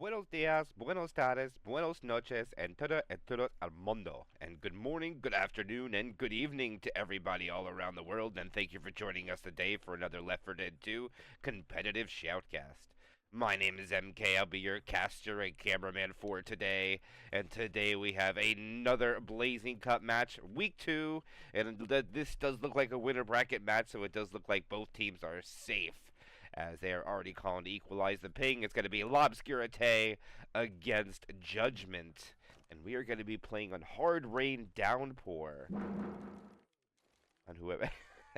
buenos dias, buenos tardes, buenos noches, and todo el mundo. And good morning, good afternoon, and good evening to everybody all around the world. And thank you for joining us today for another Left 4 Dead 2 competitive shoutcast. My name is MK. I'll be your caster and cameraman for today. And today we have another Blazing Cup match, week 2. And this does look like a winner bracket match, so it does look like both teams are safe, as they are already calling to equalize the ping. It's going to be L'Obscurité against Judgment. And we are going to be playing on Hard Rain Downpour. On whoever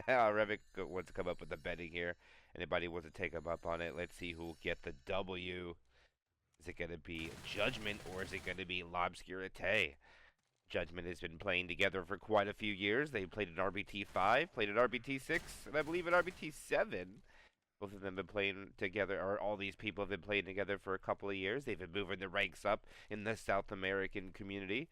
Revik wants to come up with the betting here. Anybody wants to take him up on it? Let's see who will get the W. Is it going to be Judgment or is it going to be L'Obscurité? Judgment has been playing together for quite a few years. They played in RBT 5, played in RBT 6, and I believe in RBT 7. Both of them have been playing together, or all these people have been playing together for a couple of years. They've been moving the ranks up in the South American community.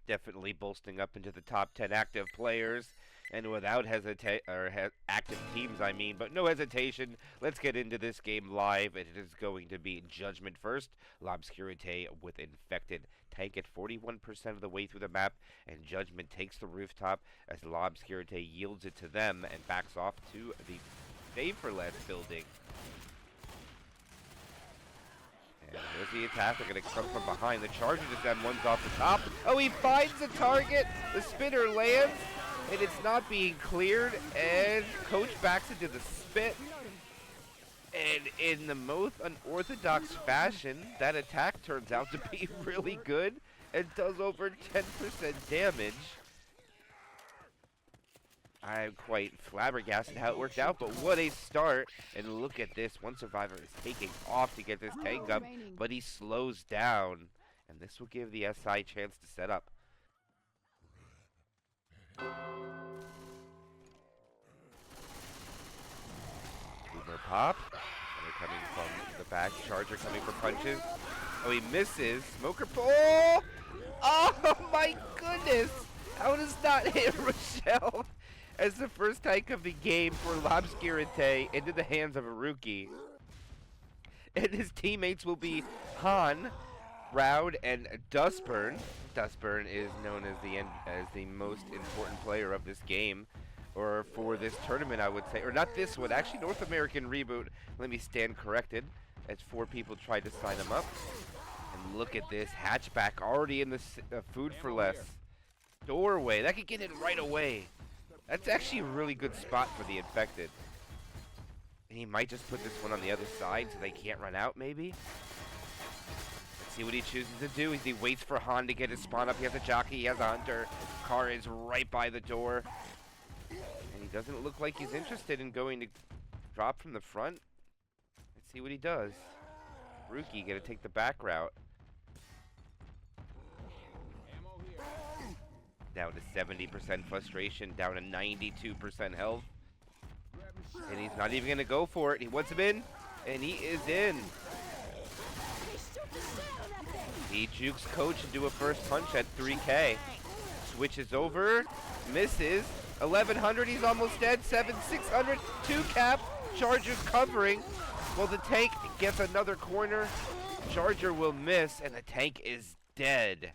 Definitely bolstering up into the top 10 active players. And without active teams, I mean, but no hesitation, let's get into this game live. And it is going to be Judgment first. L'Obscurité with Infected Tank at 41% of the way through the map. And Judgment takes the rooftop as L'Obscurité yields it to them and backs off to the for less building. And there's the attack. They're going to come from behind. The Charger just M1's off the top. Oh, he finds the target. The spinner lands, and it's not being cleared. And Coach backs into the spit. And in the most unorthodox fashion, that attack turns out to be really good and does over 10% damage. I'm quite flabbergasted how it worked out, but what a start. And look at this. One survivor is taking off to get this tank up, but he slows down. And this will give the SI a chance to set up. Boomer pop. They're coming from the back. Charger coming for punches. Oh, he misses. Smoker pull. Oh, my goodness. How does that hit Rochelle? As the first tank of the game for L'Obscurité into the hands of a rookie. And his teammates will be Han, Roud, and Dustburn. Dustburn is known as the most important player of this game, or for this tournament, I would say. Or not this one, actually North American Reboot. Let me stand corrected, as 4 people tried to sign him up. And look at this, hatchback already in the food for less. Doorway, that could get in right away. That's actually a really good spot for the Infected. And he might just put this one on the other side so they can't run out, maybe? Let's see what he chooses to do. He waits for Han to get his spawn up. He has a jockey, he has a hunter. Car is right by the door. And he doesn't look like he's interested in going to drop from the front. Let's see what he does. Rookie gonna take the back route. Down to 70% frustration, down to 92% health. And he's not even going to go for it. He wants him in, and he is in. He jukes Coach into a first punch at 3K. Switches over, misses. 1100, he's almost dead. 600, 2 cap. Charger's covering. Well, the tank gets another corner. Charger will miss, and the tank is dead.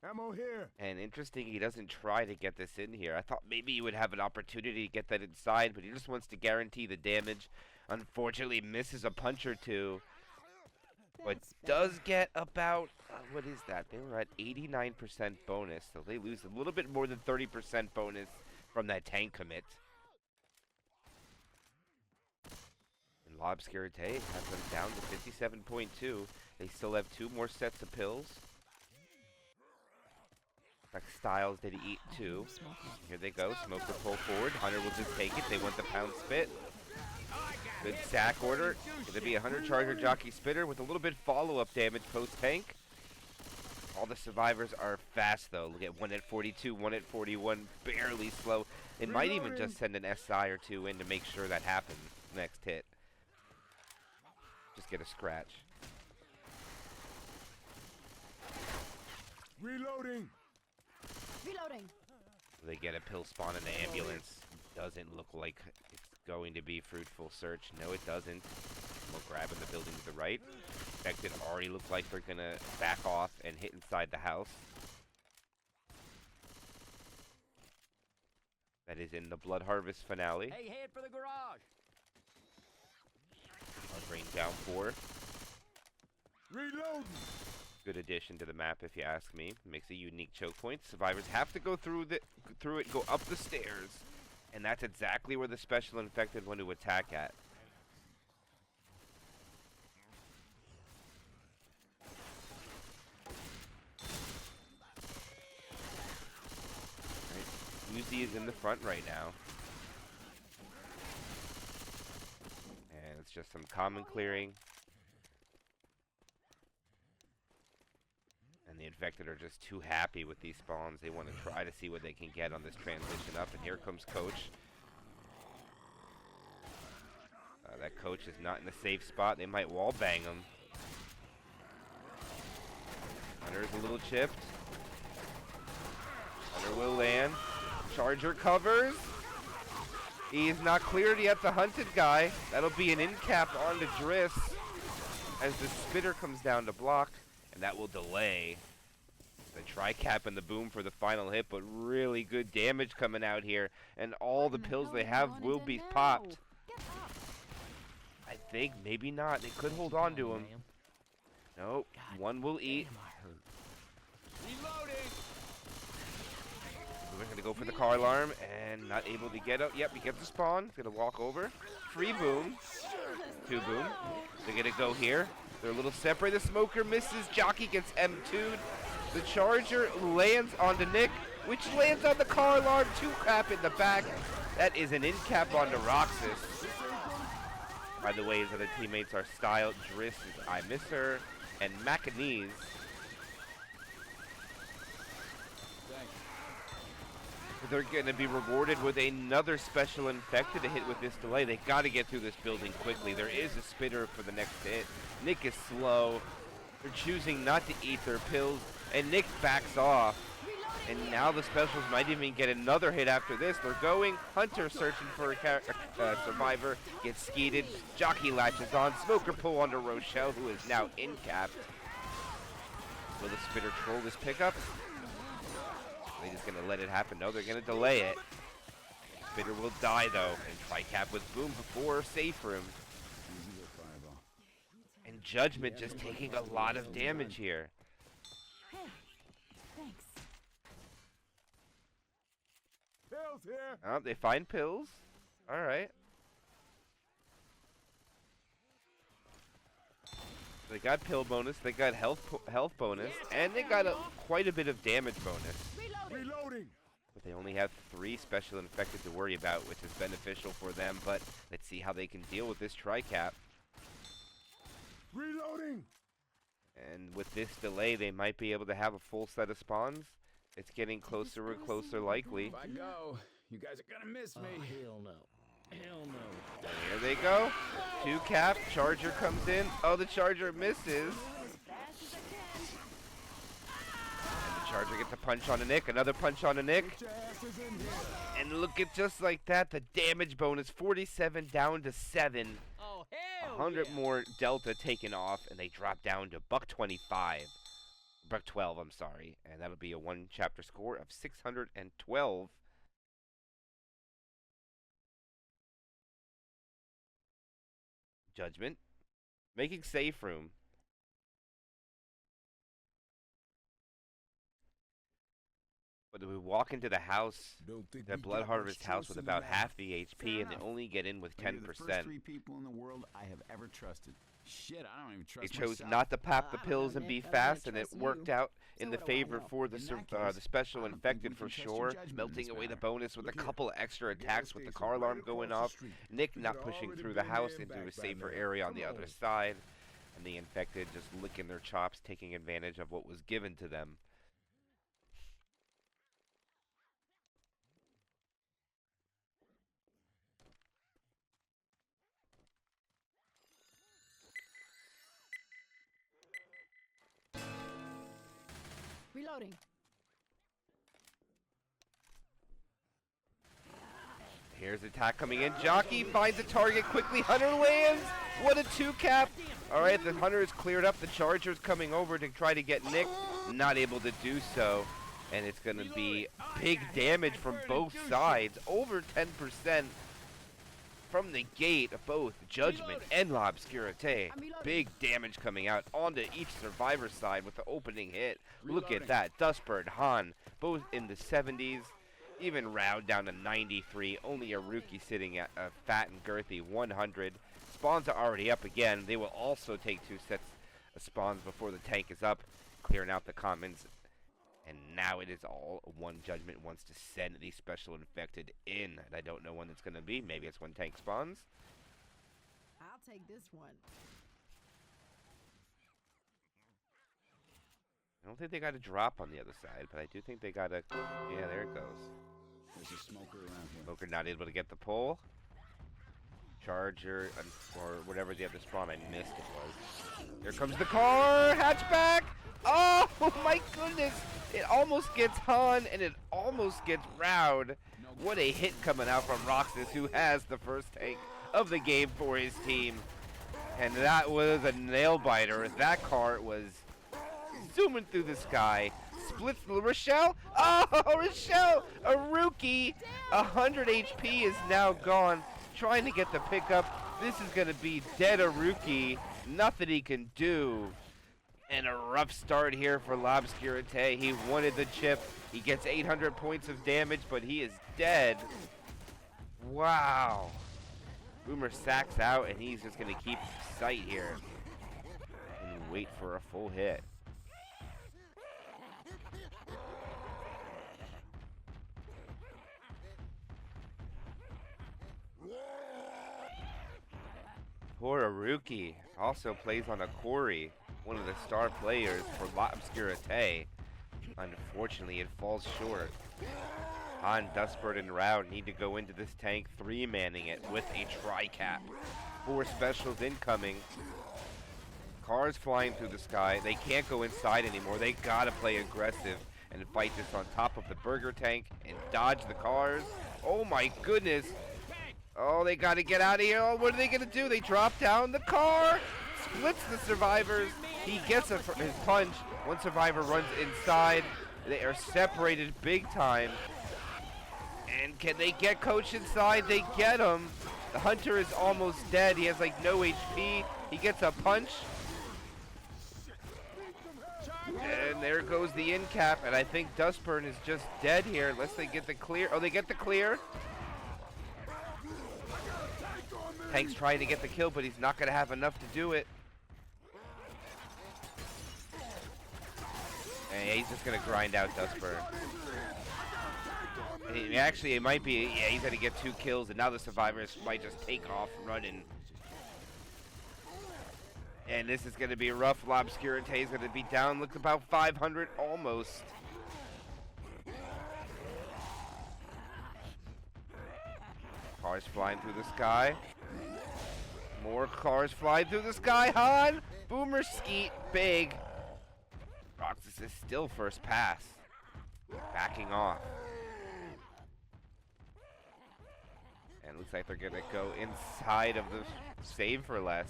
Ammo here. And interesting, he doesn't try to get this in here. I thought maybe he would have an opportunity to get that inside, but he just wants to guarantee the damage. Unfortunately, misses a punch or two. But does get about, what is that? They were at 89% bonus, so they lose a little bit more than 30% bonus from that tank commit. And L'Obscurité has them down to 57.2. They still have 2 more sets of pills. Like Styles did eat 2. Here they go. Smoker pull forward. Hunter will just take it. They want the pound spit. Good sack order. Going to be a Hunter Charger Jockey Spitter with a little bit follow-up damage post-tank. All the survivors are fast, though. Look at 1 at 42, 1 at 41. Barely slow. It might even just send an SI or 2 in to make sure that happens next hit. Just get a scratch. Reloading. Reloading. They get a pill spawn in the ambulance. Doesn't look like it's going to be fruitful search. No, it doesn't. We'll grab in the building to the right. Infected already look like they're gonna back off and hit inside the house. That is in the Blood Harvest finale. Hey, head for the garage. I'll bring downpour. Reloading. Good addition to the map, if you ask me. Makes a unique choke point. Survivors have to go through it, go up the stairs, and that's exactly where the special infected want to attack at. Right. Uzi is in the front right now, and it's just some common clearing. And the infected are just too happy with these spawns. They want to try to see what they can get on this transition up. And here comes Coach. That Coach is not in a safe spot. They might wall bang him. Hunter's a little chipped. Hunter will land. Charger covers. He's not cleared yet, the hunted guy. That'll be an in cap onto Driss as the spitter comes down to block. And that will delay the tri-cap and the boom for the final hit, but really good damage coming out here. And all the pills they have will be popped. I think, maybe not. They could hold on to him. Nope, one will eat. We're going to go for the car alarm and not able to get up. Yep, he gets the spawn. He's going to walk over. Free boom. Two boom. They're going to go here. They're a little separate. The smoker misses. Jockey gets M2'd. The charger lands onto Nick, which lands on the car alarm. 2 cap in the back. That is an in cap onto Roxas. By the way, his other teammates are Style, Driss, I Miss Her, and Macanese. They're going to be rewarded with another special infected to hit with this delay. They got to get through this building quickly. There is a spitter for the next hit. Nick is slow. They're choosing not to eat their pills, and Nick backs off. And now the specials might even get another hit after this. They're going. Hunter searching for a survivor. Gets skeeted. Jockey latches on. Smoker pull onto Rochelle, who is now in-capped. Will the spitter troll this pickup? Are they just going to let it happen? No, they're going to delay it. Spitter will die, though. And tri-cap with boom before safe room. And Judgment just taking a lot of damage here. Thanks. Pills here. Oh, they find pills. All right. They got pill bonus. They got health bonus, and they got quite a bit of damage bonus. Reloading. But they only have 3 special infected to worry about, which is beneficial for them. But let's see how they can deal with this tri-cap. Reloading. And with this delay, they might be able to have a full set of spawns. It's getting closer and closer, likely. If I go, you guys are gonna miss me. Hell no. Hell no. There they go. 2 cap. Charger comes in. Oh, the Charger misses. And the Charger gets a punch on a Nick. Another punch on a Nick. And look at just like that, the damage bonus. 47 down to 7. Oh, hell 100 yeah. more Delta taken off, and they drop down to $125. $112, I'm sorry. And that'll be a 1 chapter score of 612. Judgment. Making safe room. But we walk into the house, the Blood Harvest house, with about half the HP, and they only get in with 10%. The first 3 people in the world I have ever trusted. Shit, I don't even They trust chose myself. not to pop the I don't pills know, and be Nick. I don't really fast, and it trust worked you. out in So the what do I favor know? for the In that case, the special I don't think infected we for can trust sure, your judgment in melting this away the matter. bonus with a Look here. couple of extra The attacks gas with the station car alarm right going across off. the street. Nick We not had pushing already through the been house there and into a back by safer now. area on the Come other on. side, and the infected just licking their chops, taking advantage of what was given to them. Reloading. Here's the attack coming in. Jockey finds a target quickly. Hunter lands. What a 2-cap. All right, the Hunter is cleared up. The Charger's coming over to try to get Nick. Not able to do so. And it's going to be big damage from both sides. Over 10% from the gate of both Judgment and L'Obscurité. Big damage coming out onto each survivor side with the opening hit. Look at that. Dustbird, Han, both in the 70s. Even Round down to 93. Only a rookie sitting at a fat and girthy 100. Spawns are already up again. They will also take 2 sets of spawns before the tank is up, clearing out the commons. And now it is all one Judgment wants to send the special infected in. And I don't know when it's going to be. Maybe it's when tank spawns. I'll take this one. I don't think they got a drop on the other side, but I do think they got a... Yeah, there it goes. There's a smoker around here. Smoker not able to get the pull. Charger, or whatever the other spawn I missed it was. Here comes the car! Hatchback! Oh my goodness! It almost gets Han, and it almost gets Round. What a hit coming out from Roxas, who has the first tank of the game for his team. And that was a nail-biter. That car was zooming through the sky. Splits Rochelle. Oh, Rochelle, a rookie. 100 HP is now gone. Trying to get the pickup. This is going to be dead a rookie. Nothing he can do. And a rough start here for L'Obscurité. He wanted the chip. He gets 800 points of damage, but he is dead. Wow. Boomer sacks out, and he's just going to keep sight here. And wait for a full hit. Poor Aruki also plays on a Corey, one of the star players for L'Obscurité. Unfortunately, it falls short. Han, Dustbird, and Round need to go into this tank 3-manning it with a tri-cap. 4 specials incoming. Cars flying through the sky. They can't go inside anymore. They gotta play aggressive and fight this on top of the burger tank and dodge the cars. Oh my goodness. Oh, they got to get out of here. Oh, what are they going to do? They drop down the car. Splits the survivors. He gets his punch. One survivor runs inside. They are separated big time. And can they get Coach inside? They get him. The Hunter is almost dead. He has like no HP. He gets a punch. And there goes the in cap. And I think Dustburn is just dead here unless they get the clear. Oh, they get the clear. Tank's trying to get the kill, but he's not going to have enough to do it. And he's just going to grind out Dustburn. Actually, it might be, yeah, he's going to get 2 kills, and now the survivors might just take off running. And this is going to be rough. L'Obscurité is going to be down. Look, about 500 almost. Cars flying through the sky. More cars flying through the sky. Han! Boomer skeet. Big. Roxas is still first pass. Backing off. And it looks like they're going to go inside of the save for less.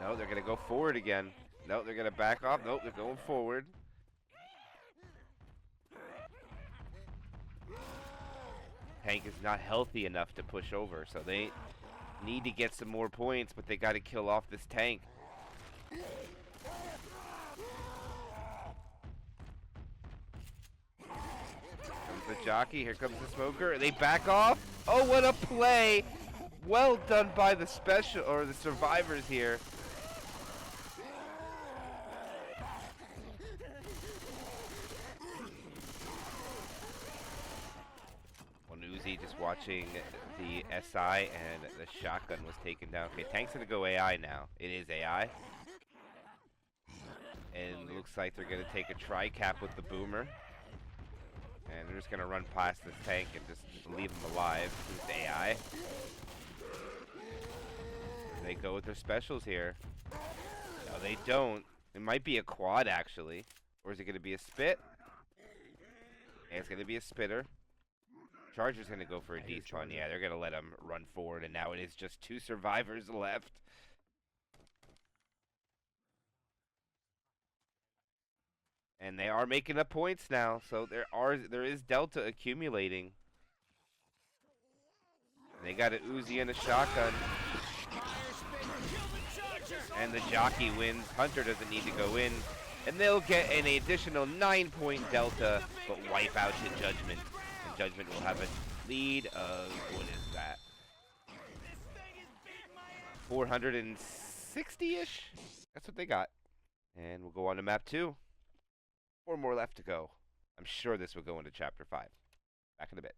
No, they're going to go forward again. No, they're going to back off. Nope, they're going forward. Tank is not healthy enough to push over, so they need to get some more points, but they got to kill off this tank. Comes the jockey, here comes the smoker. They back off. Oh, what a play! Well done by the special or the survivors here. Uzi just watching the SI, and the shotgun was taken down. Okay, tank's gonna go AI now. It is AI. And it looks like they're gonna take a tri-cap with the boomer. And they're just gonna run past this tank and just leave him alive. Who's the AI? They go with their specials here. No, they don't. It might be a quad, actually. Or is it gonna be a spit? Yeah, it's gonna be a spitter. Charger's going to go for a despawn. Yeah, they're going to let him run forward, and now it is just 2 survivors left. And they are making up points now, so there is delta accumulating. They got an Uzi and a shotgun. And the jockey wins. Hunter doesn't need to go in. And they'll get an additional 9-point delta, but wipe out to Judgment. And Judgment will have a lead of, what is that? 460-ish? That's what they got. And we'll go on to map 2. 4 more left to go. I'm sure this will go into chapter 5. Back in a bit.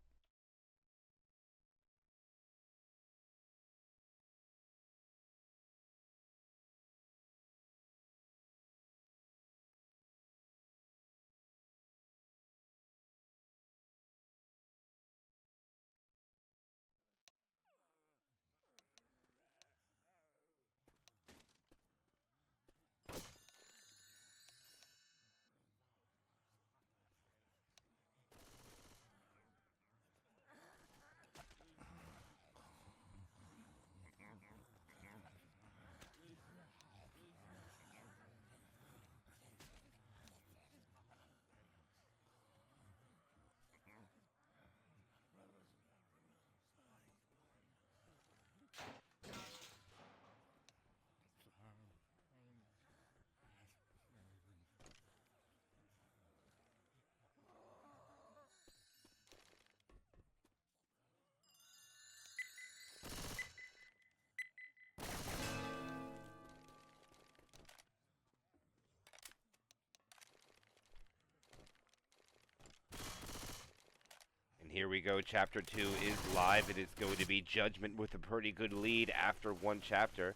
Here we go. Chapter 2 is live. It is going to be Judgment with a pretty good lead after 1 chapter.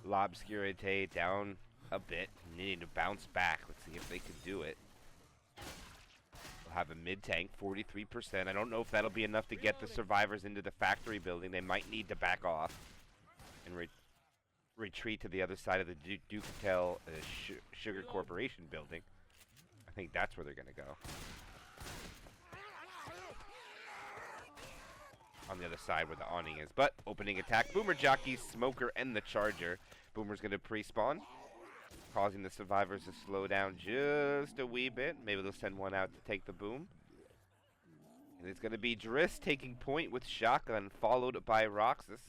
L'Obscurité down a bit, needing to bounce back. Let's see if they can do it. We'll have a mid-tank, 43%. I don't know if that'll be enough to get the survivors into the factory building. They might need to back off and retreat to the other side of the Ducatel Sugar Corporation building. I think that's where they're going to go. On the other side where the awning is. But opening attack, Boomer Jockey, Smoker, and the Charger. Boomer's going to pre-spawn, causing the survivors to slow down just a wee bit. Maybe they'll send one out to take the boom. And it's going to be Driss taking point with shotgun, followed by Roxas.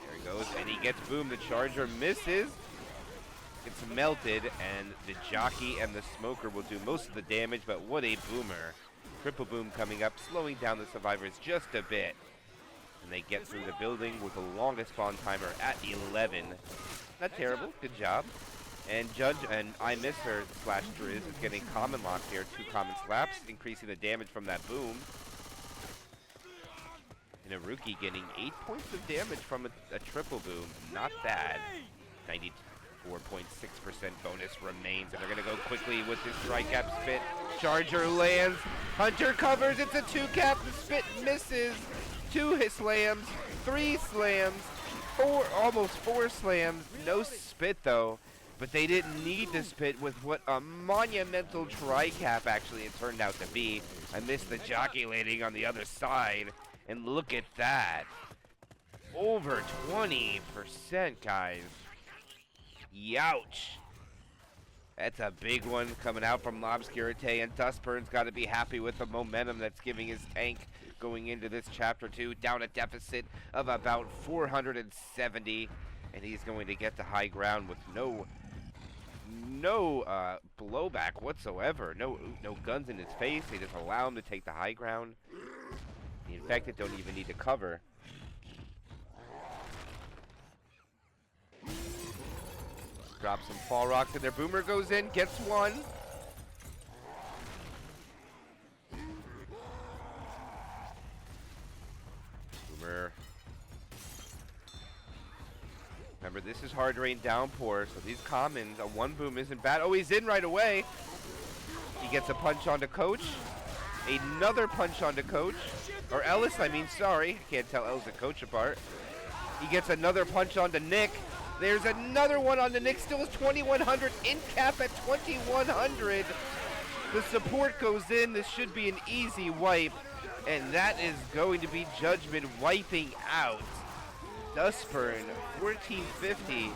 There he goes, and he gets boom. The Charger misses. It's melted, and the Jockey and the Smoker will do most of the damage, but what a boomer. Triple boom coming up, slowing down the survivors just a bit. And they get through the building with the longest spawn timer at 11. Not terrible, good job. And Judge and I Miss Her / Driz is getting common lock here, 2 common slaps, increasing the damage from that boom. And Iruki getting 8 points of damage from a triple boom, not bad. 92. 4.6% bonus remains, and they're going to go quickly with this tri-cap spit. Charger lands. Hunter covers. It's a 2-cap. The spit misses. 2 slams. 3 slams. 4, almost 4 slams. No spit, though. But they didn't need the spit with what a monumental tri-cap actually it turned out to be. I missed the Jockey landing on the other side. And look at that. Over 20%, guys. Youch. That's a big one coming out from L'Obscurité, and Dustburn's got to be happy with the momentum that's giving his tank going into this chapter 2, down a deficit of about 470, and he's going to get the high ground with no blowback whatsoever, no guns in his face. They just allow him to take the high ground. The Infected don't even need to cover. Drop some fall rocks in there. Boomer goes in, gets 1. Boomer. Remember, this is hard rain downpour, so these commons, a 1 boom isn't bad. Oh, he's in right away. He gets a punch onto Coach. Another punch onto Coach. Or Ellis, I mean, sorry. I can't tell Ellis and Coach apart. He gets another punch onto Nick. There's another one on the Nick, still is 2,100, in cap at 2,100. The support goes in. This should be an easy wipe. And that is going to be Judgment wiping out Dustburn, 1450.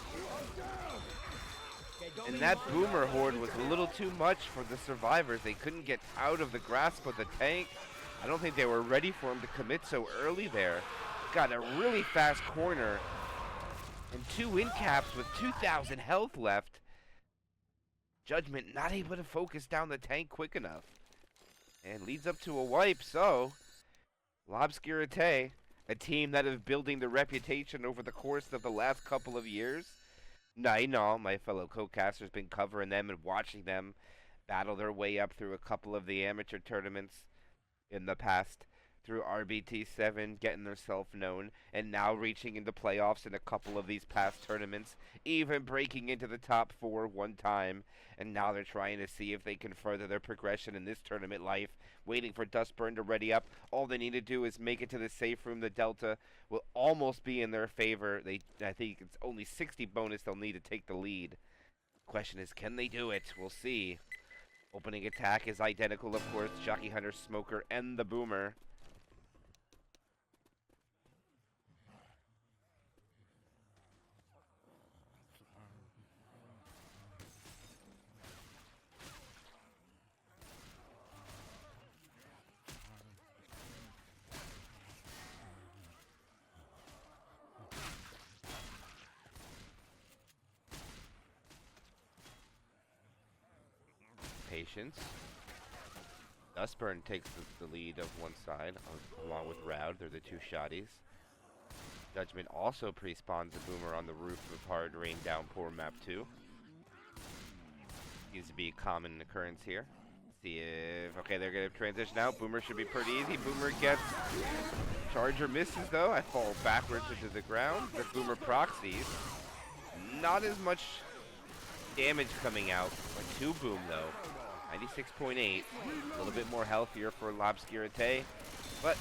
And that Boomer Horde was a little too much for the survivors. They couldn't get out of the grasp of the tank. I don't think they were ready for him to commit so early there. Got a really fast corner. And 2 in caps with 2,000 health left. Judgment not able to focus down the tank quick enough. And leads up to a wipe, so L'Obscurité, a team that is building the reputation over the course of the last couple of years. Nainal, my fellow co-caster's been covering them and watching them battle their way up through a couple of the amateur tournaments in the past, through RBT7, getting themselves known, and now reaching into playoffs in a couple of these past tournaments, even breaking into the top 4 one time, and now they're trying to see if they can further their progression in this tournament life, waiting for Dustburn to ready up. All they need to do is make it to the safe room. The Delta will almost be in their favor. I think it's only 60 bonus they'll need to take the lead. Question is, can they do it? We'll see. Opening attack is identical, of course. Jockey Hunter, Smoker, and the Boomer. Patience. Dustburn takes the lead of one side, along with Roud. They're the 2 shotties. Judgment also pre-spawns a Boomer on the roof of Hard Rain Downpour map 2. Seems to be a common occurrence here. See if... Okay, they're going to transition out. Boomer should be pretty easy. Boomer gets... Charger misses, though. I fall backwards into the ground. The Boomer proxies. Not as much damage coming out. Like 2 boom, though. 96.8, a little bit more healthier for L'Obscurité, but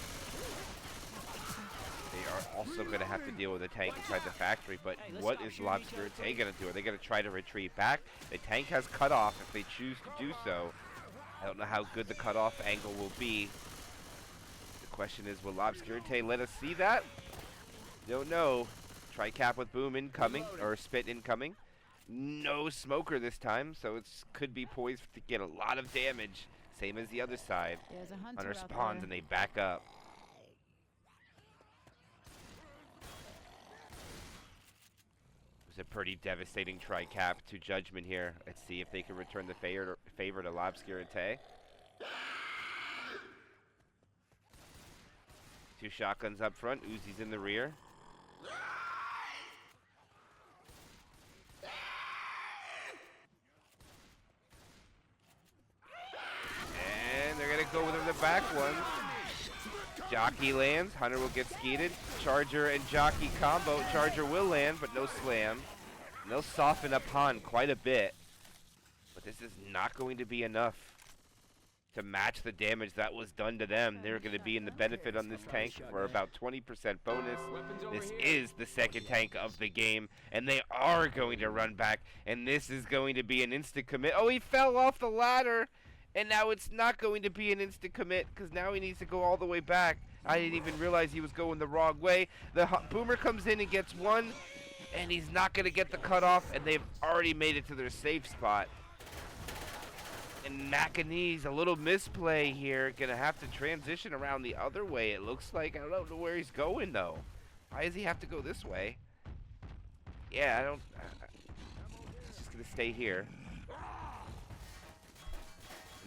they are also going to have to deal with a tank inside the factory. But what is L'Obscurité going to do? Are they going to try to retreat back? The tank has cut off if they choose to do so. I don't know how good the cutoff angle will be. The question is, will L'Obscurité let us see that? Don't know. Tri-cap with boom incoming, or spit incoming. No Smoker this time, so it could be poised to get a lot of damage. Same as the other side. There's a hunter Hunter out spawns there. and they back up. It was a pretty devastating tri-cap to Judgment here. Let's see if they can return the favor to L'Obscurité. 2 shotguns up front, Uzi's in the rear. Go with him the back one. Jockey lands. Hunter will get skeeted. Charger and Jockey combo. Charger will land, but no slam. And they'll soften up Han quite a bit. But this is not going to be enough to match the damage that was done to them. They're going to be in the benefit on this tank for about 20% bonus. This is the second tank of the game, and they are going to run back. And this is going to be an instant commit. Oh, he fell off the ladder. And now it's not going to be an instant commit because now he needs to go all the way back. I didn't even realize he was going the wrong way. The Boomer comes in and gets 1, and he's not going to get the cutoff, and they've already made it to their safe spot. And Macanese, a little misplay here, going to have to transition around the other way, it looks like. I don't know where he's going, though. Why does he have to go this way? Yeah, he's just going to stay here.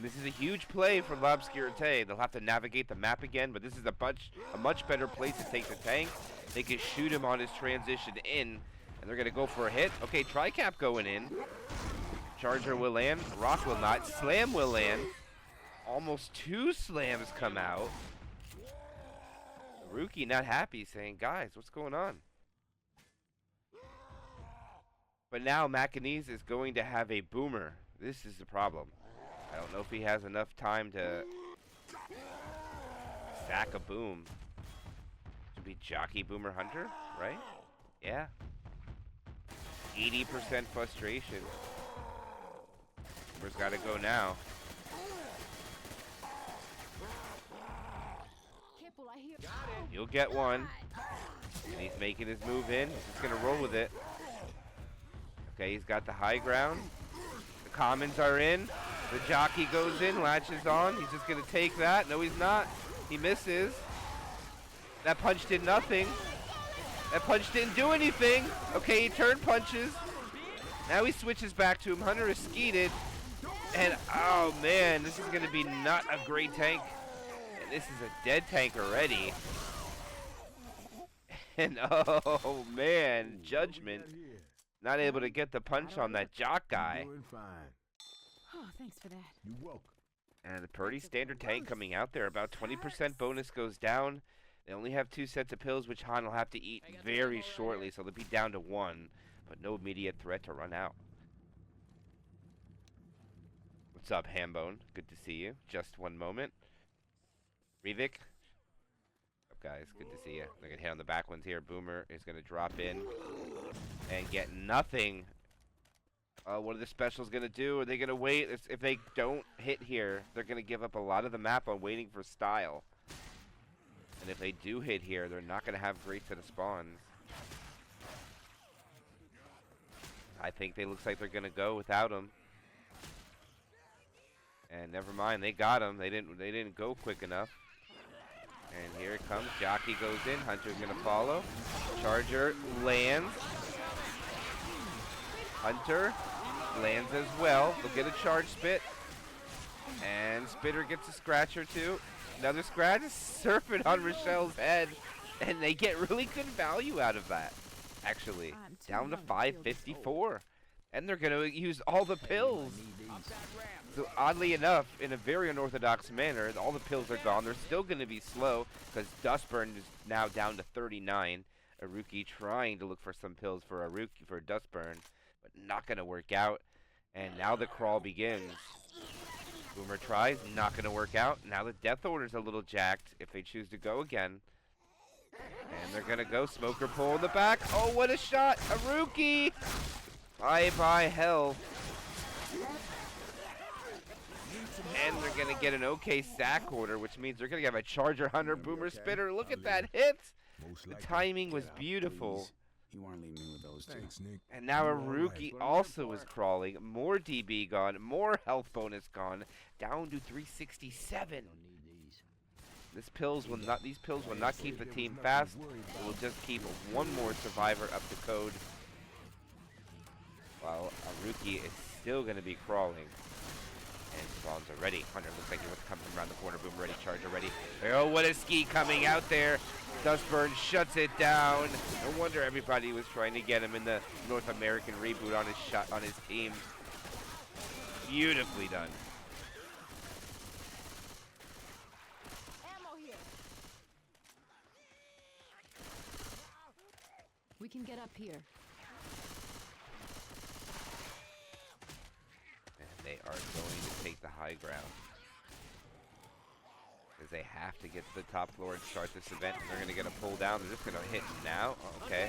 This is a huge play for L'Obscurité. They'll have to navigate the map again, but this is a much better place to take the tank. They can shoot him on his transition in, and they're going to go for a hit. Okay, Tri-cap going in. Charger will land. Rock will not. Slam will land. Almost 2 slams come out. Rookie not happy, saying, guys, what's going on? But now Macanese is going to have a Boomer. This is the problem. I don't know if he has enough time to stack a boom. Should be Jockey Boomer Hunter, right? Yeah. 80% frustration. Boomer's got to go now. He'll get one. And he's making his move in. He's just going to roll with it. Okay, he's got the high ground. The commons are in. The jockey goes in, latches on. He's just going to take that. No, he's not. He misses. That punch did nothing. That punch didn't do anything. Okay, he turned punches. Now he switches back to him. Hunter is skeeted. And, oh, man, this is going to be not a great tank. And this is a dead tank already. And, oh, man, Judgment. Not able to get the punch on that jock guy. Oh, thanks for that. You woke. And a pretty standard tank coming out there. About 20% bonus goes down. They only have 2 sets of pills, which Han will have to eat very shortly, so they'll be down to 1. But no immediate threat to run out. What's up, Hambone? Good to see you. Just one moment. Rivik. What's up, guys? Good to see you. They're going to hit on the back ones here. Boomer is going to drop in and get nothing. What are the specials going to do? Are they going to wait? If they don't hit here, they're going to give up a lot of the map on waiting for style. And if they do hit here, they're not going to have great set of spawns. I think they looks like they're going to go without him. And never mind, they got him. They didn't go quick enough. And here it comes. Jockey goes in. Hunter's going to follow. Charger lands. Hunter lands as well. They'll get a charge spit. And Spitter gets a scratch or two. Another scratch. Surfing on Rochelle's head. And they get really good value out of that, actually. Down to 554. And they're going to use all the pills. So oddly enough, in a very unorthodox manner, all the pills are gone. They're still going to be slow because Dustburn is now down to 39. Aruki trying to look for some pills for Dustburn, but not going to work out. And now the crawl begins. Boomer tries, not going to work out. Now the Death Order's a little jacked if they choose to go again. And they're going to go Smoker pull in the back. Oh, what a shot! Aruki! Bye-bye hell. And they're going to get an okay sack order, which means they're going to have a Charger Hunter Boomer Spitter. Look at that hit! The timing was beautiful. You aren't leaving me with those two. Thanks, Nick. And now Aruki also is crawling. More DB gone. More health bonus gone. Down to 367. These pills will not keep the team fast. It will just keep one more survivor up to code. While Aruki is still going to be crawling. And spawns are ready. Hunter looks like he wants to come from around the corner. Boom ready, Charger ready. Oh, what a ski coming out there. Dustburn shuts it down. No wonder everybody was trying to get him in the North American reboot on his team. Beautifully done. Ammo here. We can get up here. And they are going to take the high ground. Because they have to get to the top floor and start this event. And they're going to get a pull down. They're just going to hit now. Okay.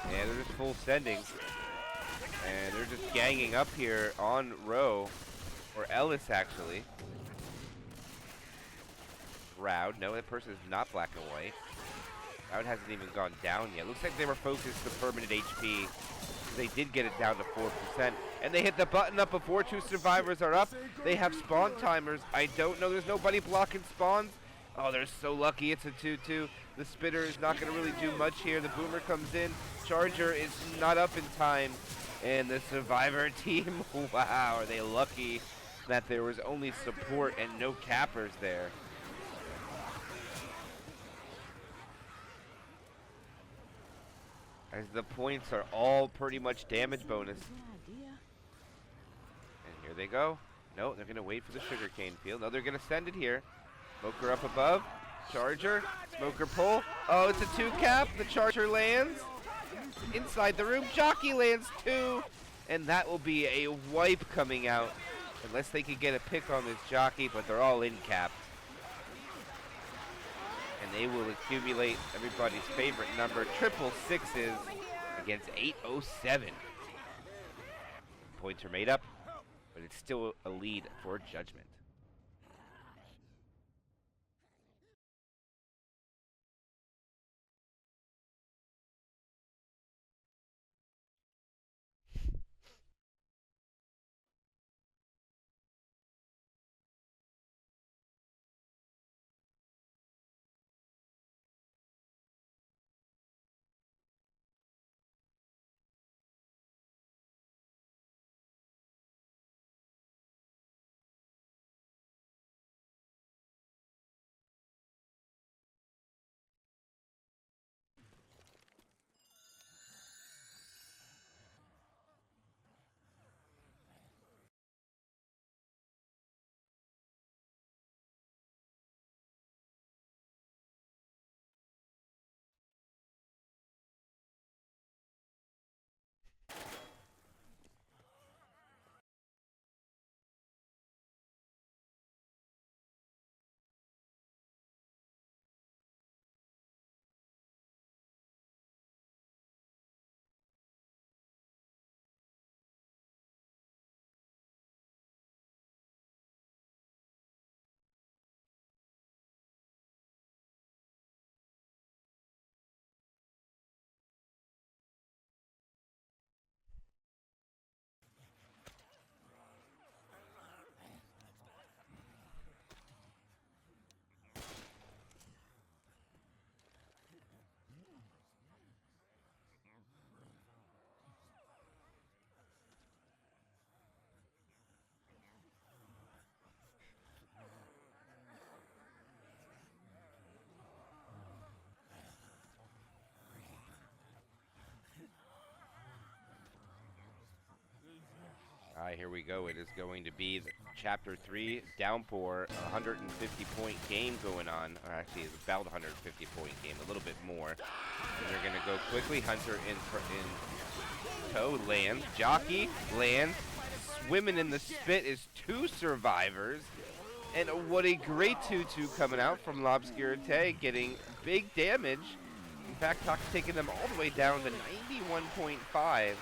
And they're just full sending. And they're just ganging up here on Rowe. Or Ellis, actually. Roud. No, that person is not black and white. Roud hasn't even gone down yet. Looks like they were focused to permanent HP. They did get it down to 4%. And they hit the button up before 2 survivors are up. They have spawn timers. I don't know. There's nobody blocking spawns. Oh, they're so lucky. It's a 2-2. The Spitter is not going to really do much here. The Boomer comes in. Charger is not up in time. And the survivor team, wow, are they lucky that there was only support and no cappers there. As the points are all pretty much damage bonus. And here they go. No, they're going to wait for the sugarcane field. No, they're going to send it here. Smoker up above. Charger. Smoker pull. Oh, it's a 2 cap. The Charger lands. Inside the room. Jockey lands 2. And that will be a wipe coming out. Unless they can get a pick on this Jockey, but they're all in capped. And they will accumulate everybody's favorite number, 666s against 807. Points are made up, but it's still a lead for Judgment. right, here we go. It is going to be Chapter 3, Downpour, 150-point game going on. Or actually, it's about 150-point game, a little bit more. And they're going to go quickly. Hunter in tow, lands. Jockey, lands. Swimming in the spit is 2 survivors. And what a great 2-2 coming out from L'Obscurité, getting big damage. In fact, Talk's taking them all the way down to 91.5.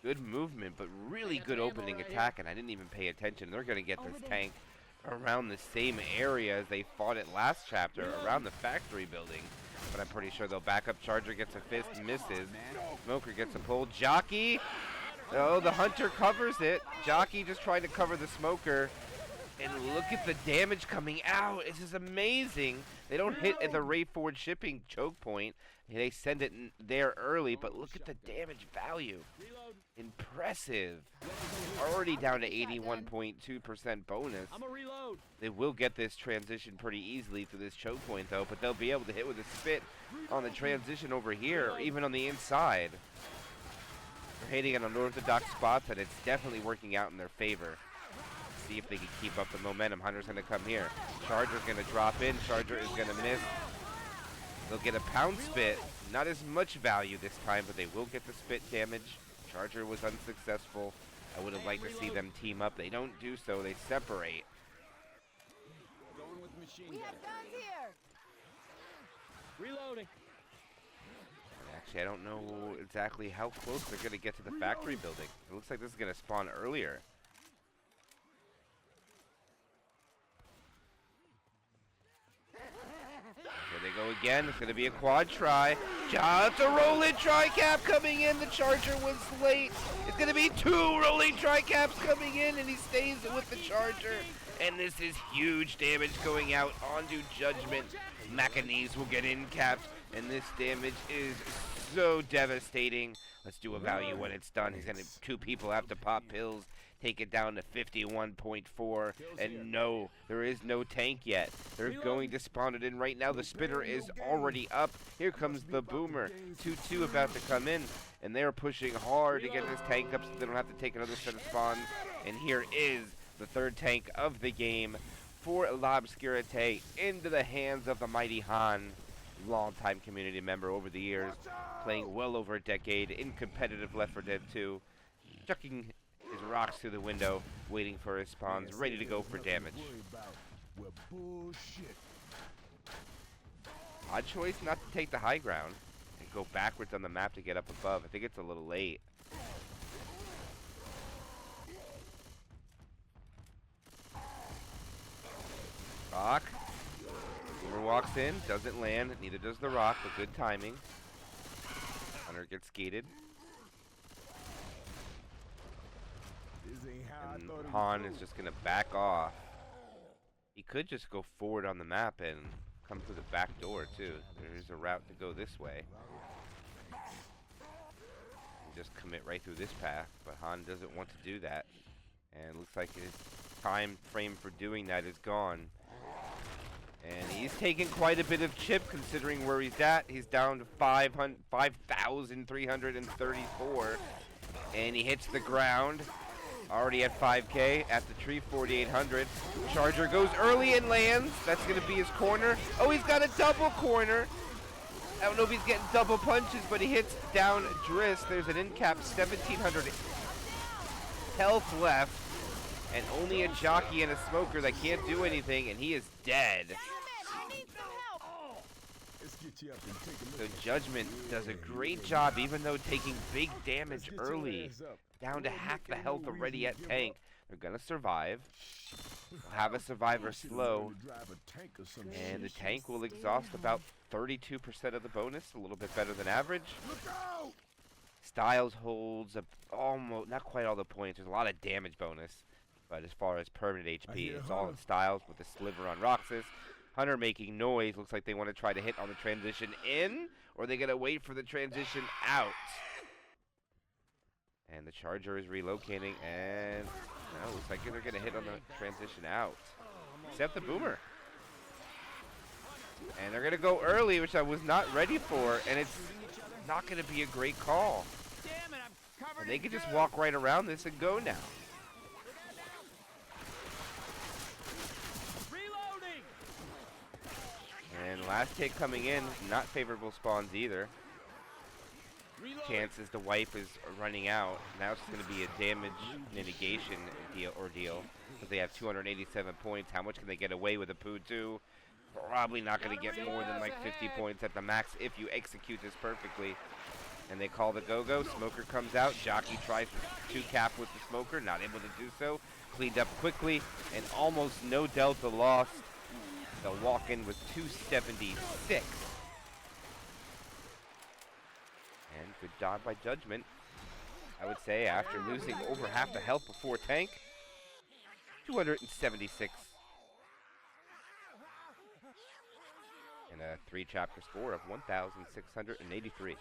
Good movement, but really good opening attack, and I didn't even pay attention. They're going to get this tank around the same area as they fought it last chapter, around the factory building. But I'm pretty sure they'll back up. Charger gets a fist, misses. Smoker gets a pull. Jockey! Oh, the Hunter covers it. Jockey just trying to cover the Smoker. And look at the damage coming out. This is amazing. They don't hit at the Ray Ford shipping choke point. They send it there early, but look at the damage value. Impressive. Already down to 81.2% bonus. They will get this transition pretty easily through this choke point, though, but they'll be able to hit with a spit on the transition over here, or even on the inside. They're hitting it on unorthodox spots, and it's definitely working out in their favor. See if they can keep up the momentum. Hunter's going to come here. Charger's going to drop in. Charger is going to miss. They'll get a pound spit. Not as much value this time, but they will get the spit damage. Charger was unsuccessful. I would have liked to see them team up. They don't do so. They separate. We have guns here. Reloading. Actually, I don't know exactly how close they're going to get to the factory building. It looks like this is going to spawn earlier. Here they go again. It's going to be a quad try. It's a rolling tri-cap coming in. The Charger was late. It's going to be 2 rolling tri-caps coming in, and he stays with the Charger. And this is huge damage going out onto Judgment. Macanese will get in capped, and this damage is so devastating. Let's do a value when it's done. He's going to 2 people have to pop pills. Take it down to 51.4, and no, there is no tank yet. They're going to spawn it in right now. The spitter is already up. Here comes the boomer. 2-2 about to come in, and they're pushing hard to get this tank up so they don't have to take another set of spawns. And here is the 3rd tank of the game for L'Obscurité into the hands of the mighty Han. Longtime community member over the years, playing well over a decade in competitive Left 4 Dead 2, chucking his rocks through the window, waiting for his spawns, ready to go for damage. Odd choice not to take the high ground and go backwards on the map to get up above. I think it's a little late. Rock. Boomer walks in, doesn't land, neither does the rock, but good timing. Hunter gets skated. And Han is just going to back off. He could just go forward on the map and come through the back door, too. There's a route to go this way. Just commit right through this path, but Han doesn't want to do that. And it looks like his time frame for doing that is gone. And he's taking quite a bit of chip considering where he's at. He's down to 5,334. And he hits the ground. Already at 5K at the tree, 4,800. Charger goes early and lands. That's going to be his corner. Oh, he's got a double corner. I don't know if he's getting double punches, but he hits down Driss. There's an in-cap 1,700 health left. And only a jockey and a smoker that can't do anything, and he is dead. So Judgment does a great job, even though taking big damage early. Down to half the health already at tank. They're going to survive. We'll have a survivor slow. And the tank will exhaust about 32% of the bonus, a little bit better than average. Styles holds almost, not quite all the points. There's a lot of damage bonus. But as far as permanent HP, it's all in Styles with the sliver on Roxas. Hunter making noise. Looks like they want to try to hit on the transition in, or they got to wait for the transition out. And the Charger is relocating, and no, looks like they're going to hit on the transition out. Except the Boomer. And they're going to go early, which I was not ready for, and it's not going to be a great call. Damn it, I'm covered. And they can just walk right around this and go now. Reloading. And last hit coming in, not favorable spawns either. Chances to wipe is running out. Now it's going to be a damage mitigation ordeal. Because they have 287 points. How much can they get away with a Poo-2? Probably not going to get more than like 50 points at the max if you execute this perfectly. And they call the go-go. Smoker comes out. Jockey tries to cap with the Smoker. Not able to do so. Cleaned up quickly. And almost no delta lost. They'll walk in with 276. And good job by Judgment. I would say after losing over half the health before tank. 276. And a 3-chapter score of 1,683.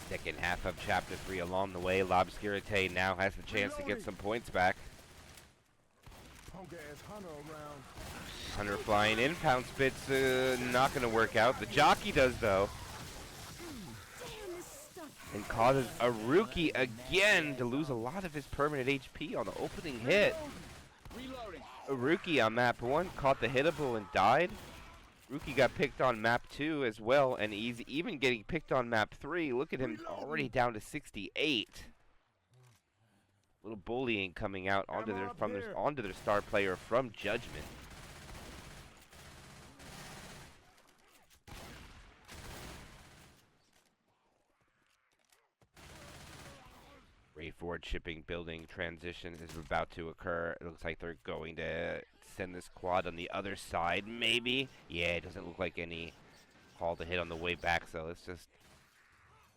Second half of Chapter 3 along the way. Lobscurite now has the chance to get some points back. Hunter flying in. Pound Spit's not going to work out. The Jockey does, though. And causes a Rookie again to lose a lot of his permanent HP on the opening hit. A Rookie on map 1 caught the hittable and died. Rookie got picked on map 2 as well, and he's even getting picked on map 3. Look at him already down to 68. Little bullying coming out onto their star player from Judgment. Forward shipping building transition is about to occur. It looks like they're going to send this quad on the other side, maybe. Yeah, it doesn't look like any call to hit on the way back, so let's just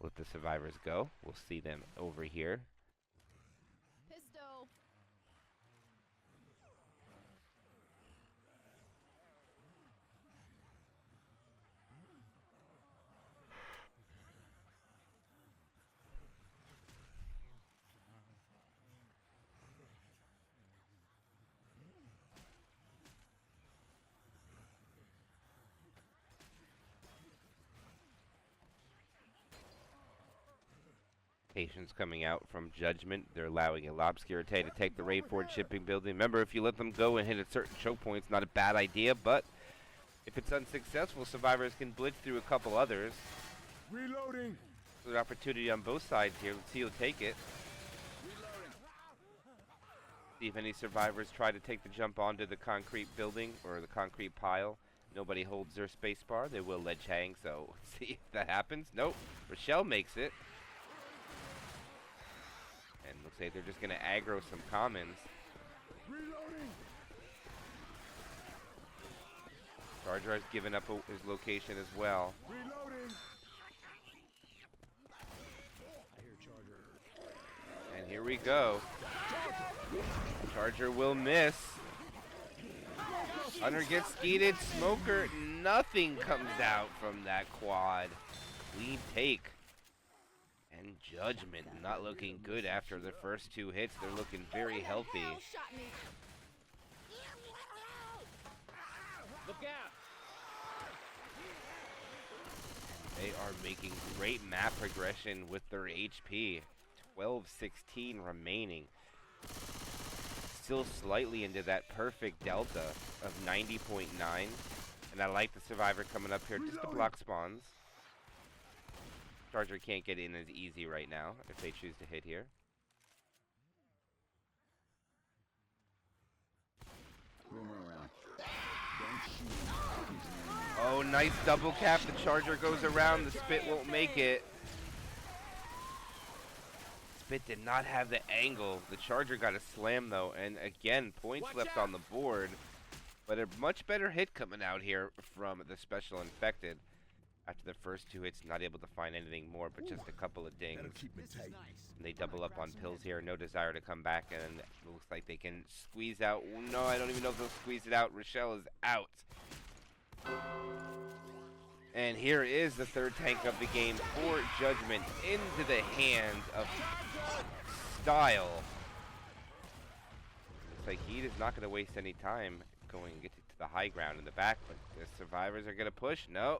let the survivors go. We'll see them over here. Pisto. Patience coming out from Judgment. They're allowing a Lobscurite to take the raid forward shipping building. Remember, if you let them go and hit a certain choke point, it's not a bad idea, but if it's unsuccessful, survivors can blitz through a couple others. Reloading. Good opportunity on both sides here. Let's see who'll take it. See if any survivors try to take the jump onto the concrete building or the concrete pile. Nobody holds their space bar. They will ledge hang, so let's see if that happens. Nope. Rochelle makes it. And looks like they're just going to aggro some commons. Reloading. Charger's given up his location as well. Reloading. And here we go. Charger will miss. Hunter gets skeeted. Smoker, nothing comes out from that quad. Clean take. And Judgment not looking good after the first 2 hits. They're looking very healthy. Shot me. Look out. They are making great map progression with their HP. 12-16 remaining. Still slightly into that perfect delta of 90.9. And I like the survivor coming up here just to block spawns. Charger can't get in as easy right now if they choose to hit here. Oh, nice double cap. The Charger goes around. The Spit won't make it. Spit did not have the angle. The Charger got a slam, though. And again, points left on the board. But a much better hit coming out here from the Special Infected. After the first 2 hits, not able to find anything more, but just a couple of dings. And they double up on pills here. No desire to come back, and it looks like they can squeeze out. No, I don't even know if they'll squeeze it out. Rochelle is out. And here is the third tank of the game for Judgment into the hands of Style. Looks like Heat is not going to waste any time going to get to the high ground in the back, but the survivors are going to push. No,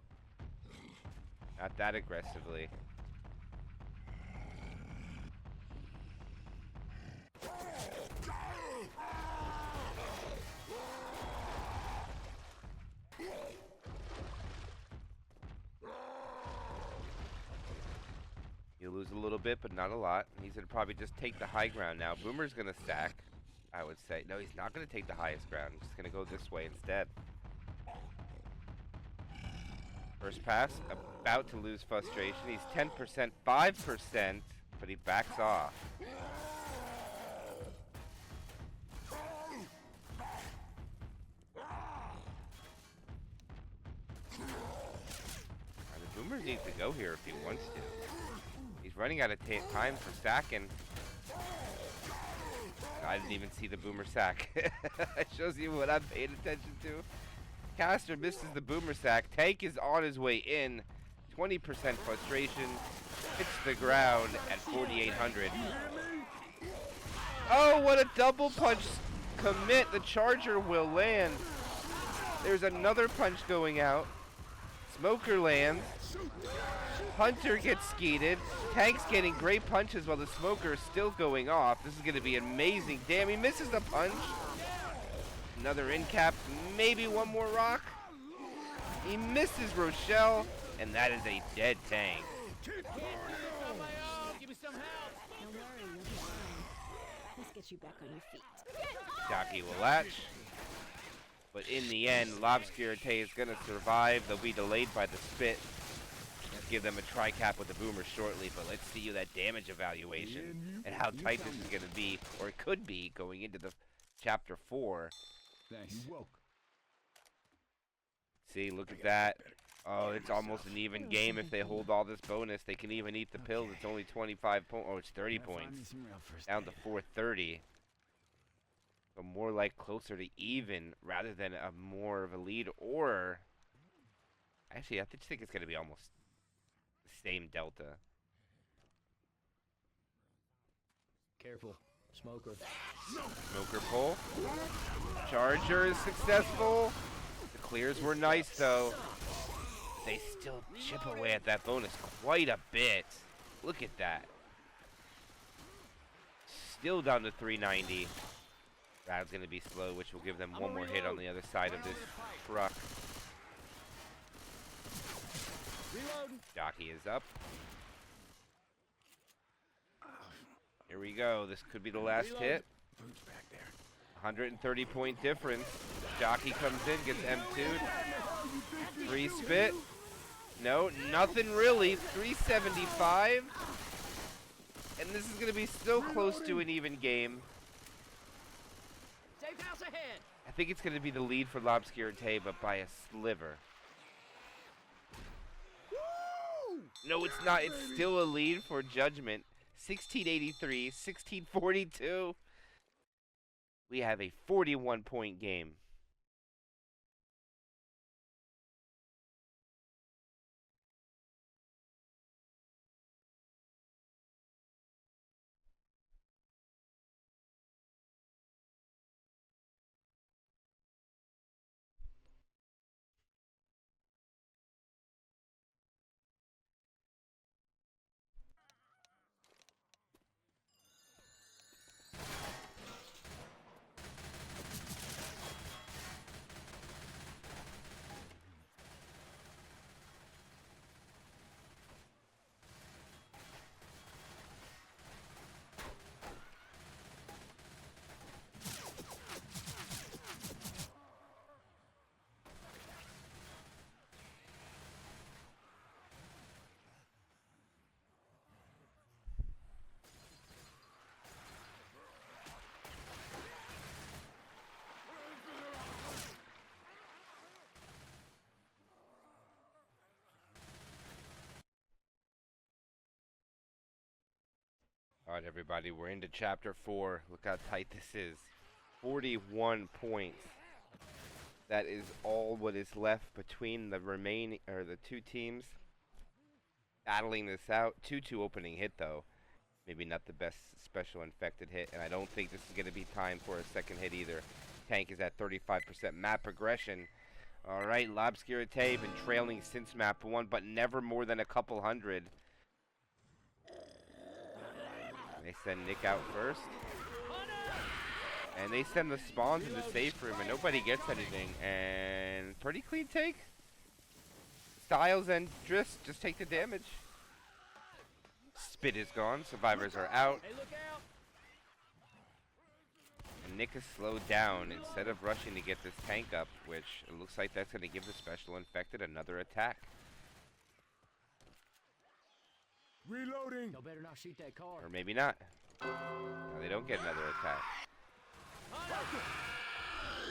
not that aggressively. You lose a little bit, but not a lot. He's going to probably just take the high ground now. Boomer's going to stack, I would say. No, he's not going to take the highest ground. He's just going to go this way instead. First pass, about to lose frustration. He's 10%, 5%, but he backs off. Now, the Boomer needs to go here if he wants to. He's running out of time for sacking. I didn't even see the Boomer sack. It shows you what I'm paying attention to. Caster misses the Boomer sack. Tank is on his way in. 20% frustration. Hits the ground at 4,800. Oh, what a double punch commit. The Charger will land. There's another punch going out. Smoker lands. Hunter gets skeeted. Tank's getting great punches while the Smoker is still going off. This is going to be amazing. Damn, he misses the punch. Another in cap. Maybe one more rock. He misses Rochelle, and that is a dead Tank. Give me some help. Don't worry, you'll be fine. Let's get you back on your feet. Jockey will latch. But in the end, Lobscurite is going to survive. They'll be delayed by the spit. Let's give them a tri-cap with the Boomer shortly, but let's see that damage evaluation and how tight this is going to be, or it could be, going into the Chapter 4. Thanks. See, look at that. Oh, it's almost an even game if they hold all this bonus. They can even eat the pills. It's only 25 points. Oh, it's 30 points. Down to 430. So more like closer to even rather than a more of a lead. Or, actually, I just think it's going to be almost the same delta. Careful. Smoker. Smoker pull. Charger is successful. The clears were nice, though. They still chip away at that bonus quite a bit. Look at that. Still down to 390. That's going to be slow, which will give them one more hit on the other side of this truck. Jockey is up. Here we go. This could be the last hit. 130 point difference. Jockey comes in, gets M2'd. Free spit. No, nothing really. 375. And this is going to be still close to an even game. Safe house ahead. I think it's going to be the lead for Lobscurite, but by a sliver. No, it's not. It's still a lead for Judgment. 1683, 1642. We have a 41-point game. All right, everybody, we're into chapter 4. Look how tight this is. 41 points. That is all what is left between the the two teams battling this out. 2-2 opening hit, though. Maybe not the best special infected hit, and I don't think this is going to be time for a second hit either. Tank is at 35% map progression. All right, Lobscurite been trailing since map 1, but never more than a couple hundred. They send Nick out first. And they send the spawns in the safe room, and nobody gets anything. And pretty clean take. Styles and Driss just take the damage. Spit is gone. Survivors are out. Hey, look out! And Nick is slowed down instead of rushing to get this tank up, which it looks like that's going to give the special infected another attack. Reloading. Y'all better not shoot that car. Or maybe not. No, they don't get another attack.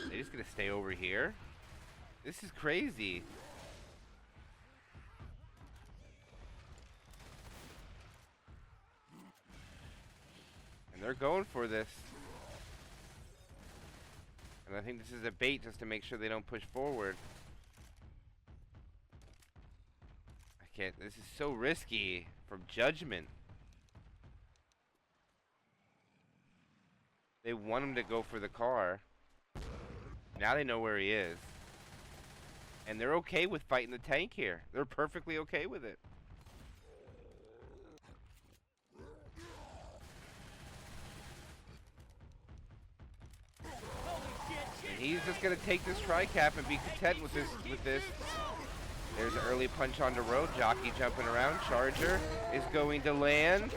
They're just going to stay over here? This is crazy. And they're going for this. And I think this is a bait just to make sure they don't push forward. I can't. This is so risky from Judgment. They want him to go for the car. Now they know where he is. And they're okay with fighting the tank here. They're perfectly okay with it. And he's just gonna take this tri-cap and be content with this. There's an early punch on the road. Jockey jumping around. Charger is going to land.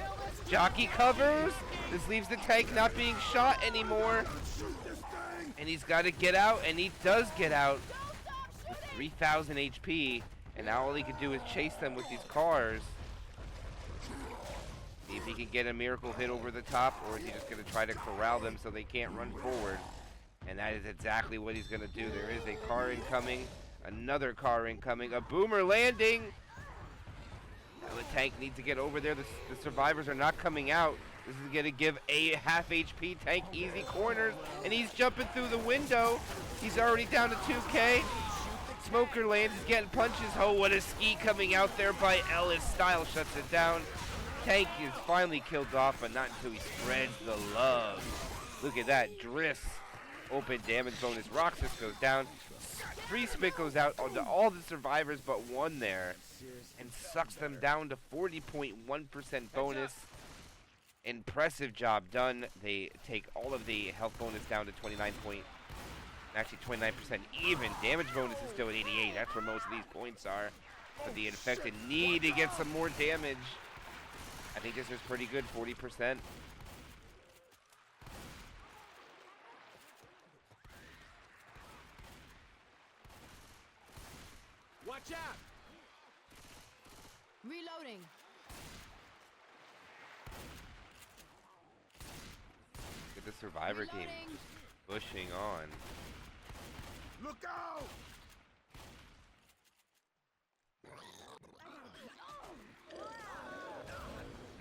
Jockey covers. This leaves the tank not being shot anymore. And he's got to get out, and he does get out with 3,000 HP. And now all he can do is chase them with these cars. See if he can get a miracle hit over the top, or is he just going to try to corral them so they can't run forward? And that is exactly what he's going to do. There is a car incoming, another car incoming, a boomer landing. Now the tank needs to get over there. The survivors are not coming out. This is going to give a half HP tank easy corners, and he's jumping through the window. He's already down to 2K. Smoker lands, he's getting punches. Oh, what a ski coming out there by Ellis. Style shuts it down. Tank is finally killed off, but not until he spreads the love. Look at that. Driss. Open damage bonus. Roxas goes down. Free spit goes out onto all the survivors but one there. And sucks them down to 40.1% bonus. Impressive job done. They take all of the health bonus down to 29 point. Actually 29% even. Damage bonus is still at 88. That's where most of these points are. But the infected need to get some more damage. I think this is pretty good, 40%. Watch out! Reloading. Get the survivor team pushing on. Look out!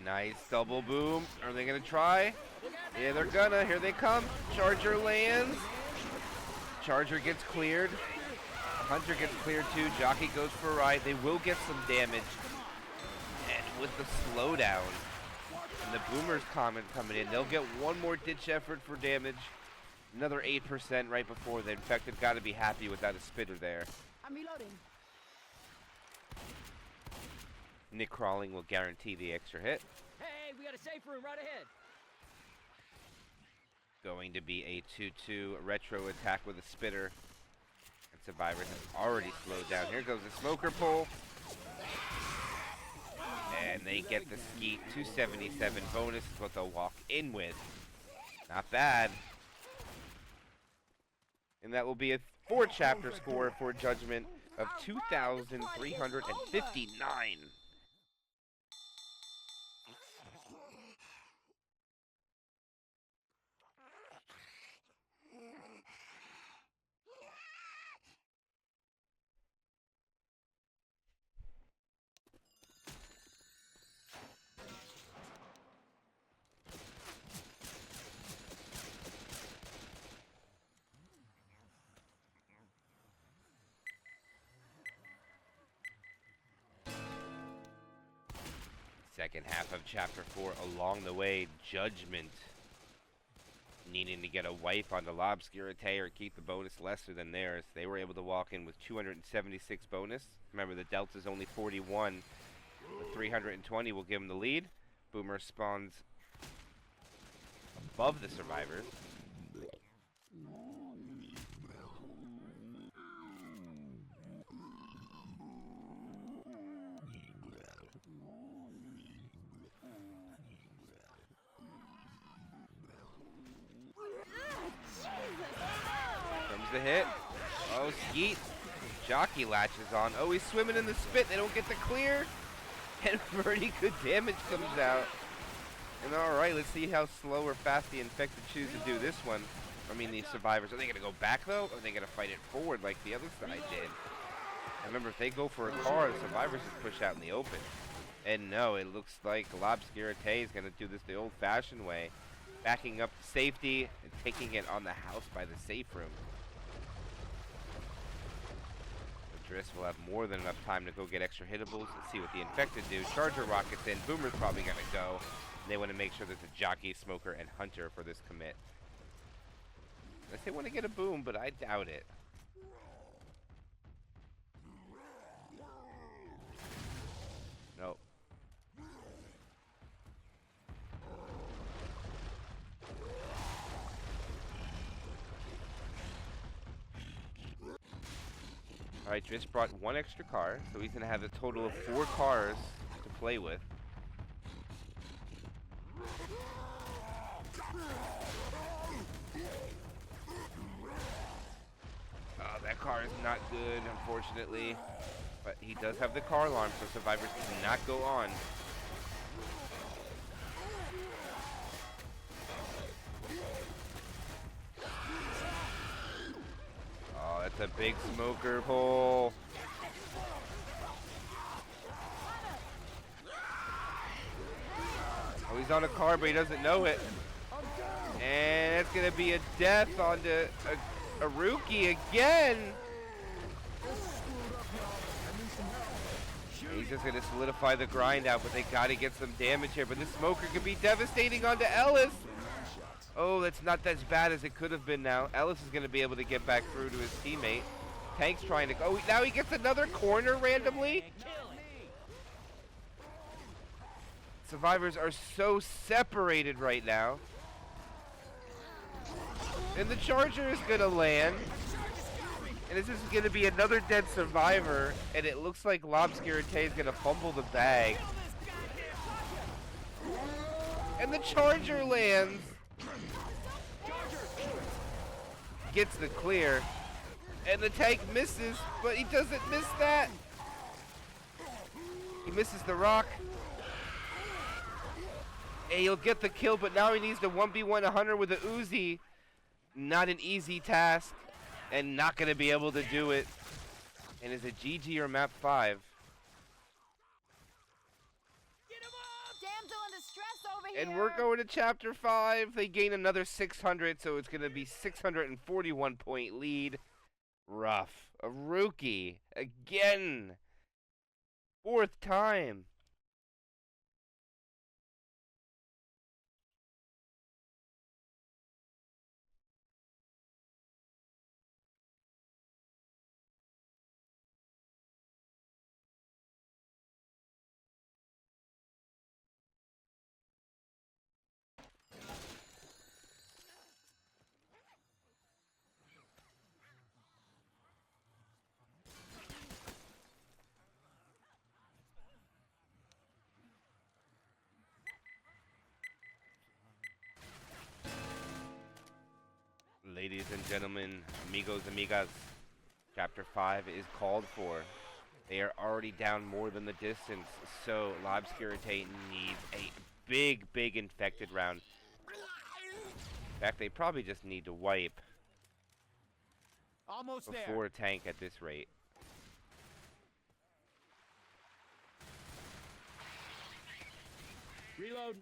Nice double boom. Are they gonna try? Yeah, they're gonna. Here they come. Charger lands. Charger gets cleared. Hunter gets cleared too. Jockey goes for a ride. They will get some damage. And with the slowdown and the boomers comment coming in, they'll get one more ditch effort for damage. Another 8% right before the infected. Got to be happy without a spitter there. I'm reloading. Nick crawling will guarantee the extra hit. Hey, we got a safe room right ahead. Going to be a 2-2 retro attack with a spitter. And Survivor has already slowed down. Here goes the smoker pull. And they get the skeet. 277 bonus is what they'll walk in with. Not bad. And that will be a 4-chapter score for Judgment of 2,359. second half of Chapter 4 along the way. Judgment needing to get a wipe on the Lobscurite or keep the bonus lesser than theirs. They were able to walk in with 276 bonus. Remember, the Delta's only 41. The 320 will give them the lead. Boomer spawns above the survivors. Comes the hit. Oh, Skeet. Jockey latches on. Oh, he's swimming in the spit. They don't get the clear. And pretty good damage comes out. And alright, let's see how slow or fast the infected choose to do this one. I mean, these survivors. Are they going to go back, though? Or are they going to fight it forward like the other side did? And remember, if they go for a car, the survivors just push out in the open. And no, it looks like Lobscurite is going to do this the old-fashioned way. Backing up to safety and taking it on the house by the safe room. Driss will have more than enough time to go get extra hittables and see what the infected do. Charger rockets in. Boomer's probably going to go. And they want to make sure there's a jockey, smoker, and hunter for this commit. Unless they want to get a boom, but I doubt it. Nope. Alright, Driss brought one extra car, so he's going to have a total of 4 cars to play with. Oh, that car is not good, unfortunately. But he does have the car alarm, so survivors cannot go on. Oh, that's a big smoker pull. Oh, he's on a car, but he doesn't know it. And it's going to be a death onto a rookie again. He's just going to solidify the grind out, but they got to get some damage here. But this smoker could be devastating onto Ellis. Oh, that's not as bad as it could have been now. Ellis is going to be able to get back through to his teammate. Tank's trying to... Oh, now he gets another corner randomly? Survivors are so separated right now. And the Charger is going to land. And this is going to be another dead survivor. And it looks like Lobscurite is going to fumble the bag. And the Charger lands. Gets the clear. And the tank misses, but he doesn't miss that. He misses the rock. And he'll get the kill, but now he needs to 1v1 a hunter with a Uzi. Not an easy task. And not going to be able to do it. And is it GG or map 5? Damsel in distress over here. And we're going to chapter 5. They gain another 600, so it's going to be 641 point lead. Rough. A rookie. Again. 4th time. Ladies and gentlemen, amigos, amigas, Chapter 5 is called for. They are already down more than the distance, so Lobscurite needs a big infected round. In fact, they probably just need to wipe Almost before tank at this rate. Reload.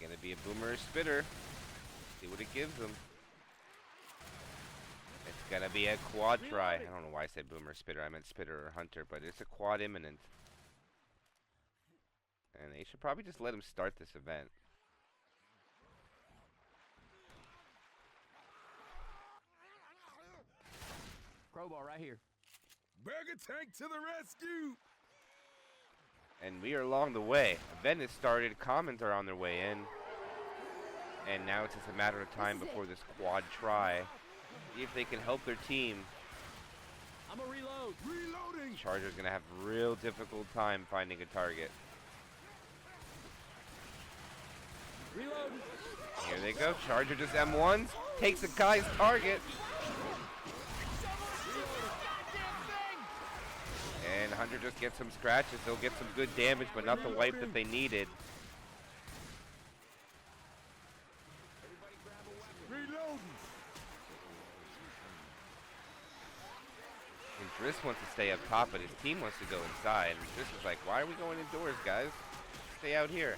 Gonna be a boomer or spitter. See what it gives them. It's gonna be a quad try. I don't know why I said boomer spitter. I meant spitter or hunter, but it's a quad imminent. And they should probably just let him start this event. Crowbar right here. Burger tank to the rescue! And we are along the way. Event has started. Commons are on their way in. And now it's just a matter of time before this quad try. See if they can help their team. I'm gonna reload. Reloading! Charger's gonna have a real difficult time finding a target. Reload. Here they go. Charger just M1s. Takes a guy's target. And Hunter just gets some scratches. They'll get some good damage, but not the wipe that they needed. Reloading! And Driss wants to stay up top, but his team wants to go inside. And Driss is like, why are we going indoors, guys? Stay out here.